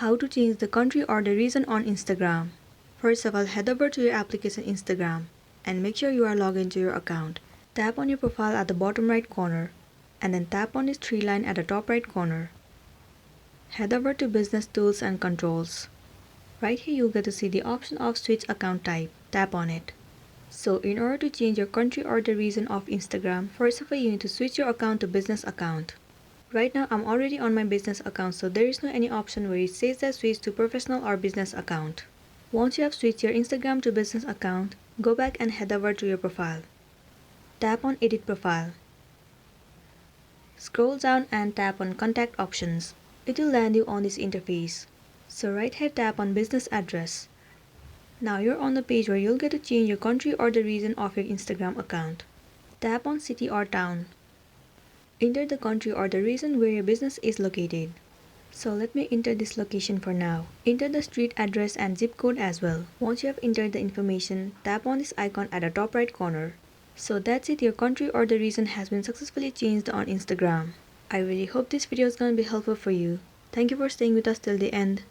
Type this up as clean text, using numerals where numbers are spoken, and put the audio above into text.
How to change the country or the region on Instagram. First of all, head over to your application Instagram and make sure you are logged into your account. Tap on your profile at the bottom right corner and then tap on this three line at the top right corner. Head over to Business Tools and Controls. Right here you'll get to see the option of Switch Account Type. Tap on it. So in order to change your country or the region of Instagram, first of all you need to switch your account to business account. Right now I'm already on my business account, so there is no any option where it says that switch to professional or business account. Once you have switched your Instagram to business account, go back and head over to your profile. Tap on Edit Profile. Scroll down and tap on Contact Options. It will land you on this interface. So right here tap on Business Address. Now you're on the page where you'll get to change your country or the region of your Instagram account. Tap on City or Town. Enter the country or the region where your business is located. So let me enter this location for now. Enter the street address and zip code as well. Once you have entered the information, tap on this icon at the top right corner. So that's it, your country or the region has been successfully changed on Instagram. I really hope this video is going to be helpful for you. Thank you for staying with us till the end.